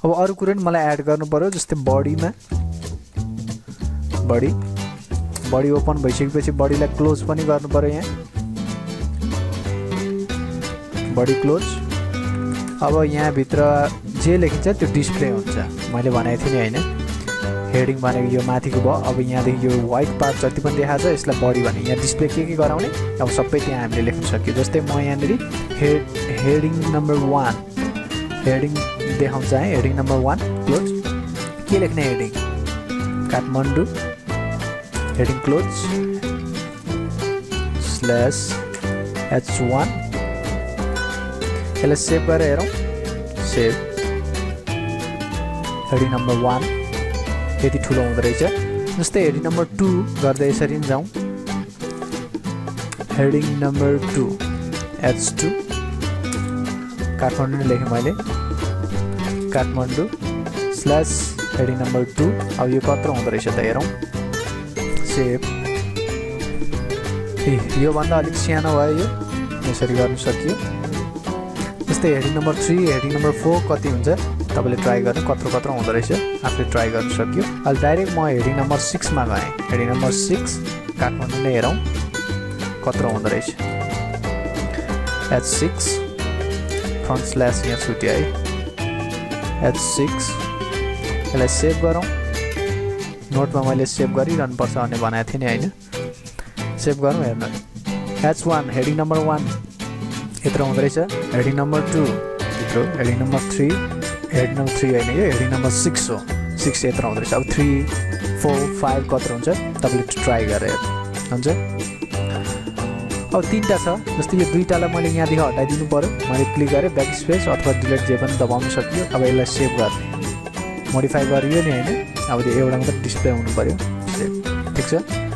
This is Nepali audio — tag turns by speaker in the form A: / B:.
A: अब अरु कुरा नि मलाई एड गर्नु पर्यो जस्तै बडीमा बडी ओपन भइसकेपछि बडीलाई क्लोज पनि गर्नु पर्यो यहाँ बडी क्लोज अब यहाँ भित्र जे लेखिन्छ त्यो डिस्प्ले हुन्छ मैले भनेको थिएँ नि हैन हेडिङ भनेको यो माथिको भयो अब यहाँ देखि यो व्हाइट पार्ट जति पनि देखाछ यसलाई बडी भने यहाँ डिस्प्ले के गराउने अब सबै त्यहाँ हामीले लेख्न सक्यो जस्तै म यहाँ नेरी हेडिङ नम्बर 1 हेडिङ देखाउँछ है हेडिङ नम्बर 1 क्लोज के लेख्ने heading Kathmandu heading close /h1 यसलाई सेभ गरेर हेरौँ सेभ हेडिङ नम्बर 1 यति ठुलो हुँदो रहेछ जस्तै हेडिङ नम्बर 2 गर्दै यसरी नि जाउँ हेडिङ नम्बर 2 h2 काठमाडौँ लेखेँ मैले काठमाडौँ /हेडिङ नम्बर 2 अब यो कत्रो हुँदो रहेछ त हेरौँ सेभ यो भन्दा अलिक सानो भयो यो यसरी गर्न सकियो जस्तै हेडिङ नम्बर 3 हेडिङ नम्बर 4 कति हुन्छ तपाईले ट्राई गर्नु कत्रो हुँदो रहेछ आफूले ट्राई गर्न सक्यो अहिले डाइरेक्ट म हेडिङ नम्बर 6 मा गएँ हेडिङ नम्बर 6 काठमाडौँ नै हेरौँ कत्रो हुँदो रहेछ h6 फ्रन्ट स्ल्यास यहाँ छुट्याए h6 यसलाई सेभ गरौँ नोटमा मैले सेभ गरिरहनु पर्छ भन्ने भनेको थिएँ नि हैन सेभ गरौँ हेर्नु h1 हेडिङ नम्बर 1 यत्रो हुँदो रहेछ हेडिङ नम्बर 2 यत्रो हेडिङ नम्बर 3 हेडिङ नम्बर 3 हैन यो हेडिङ नम्बर 6 हो 6 यत्रो हुँदो रहेछ अब 3 4 5 कत्रो हुन्छ तपाईले ट्राई गरेर हुन्छ अब तीनटा छ जस्तै यो दुईटालाई मैले यहाँदेखि हटाइदिनु पर्यो मैले क्लिक गरेँ ब्याक स्पेस अथवा डिलिट जे पनि दबाउन सकियो अब यसलाई सेभ गर्ने मोडिफाई गरियो नि हैन अब त्यो एउटा मात्र डिस्प्ले हुनु पर्यो सेभ ठीक छ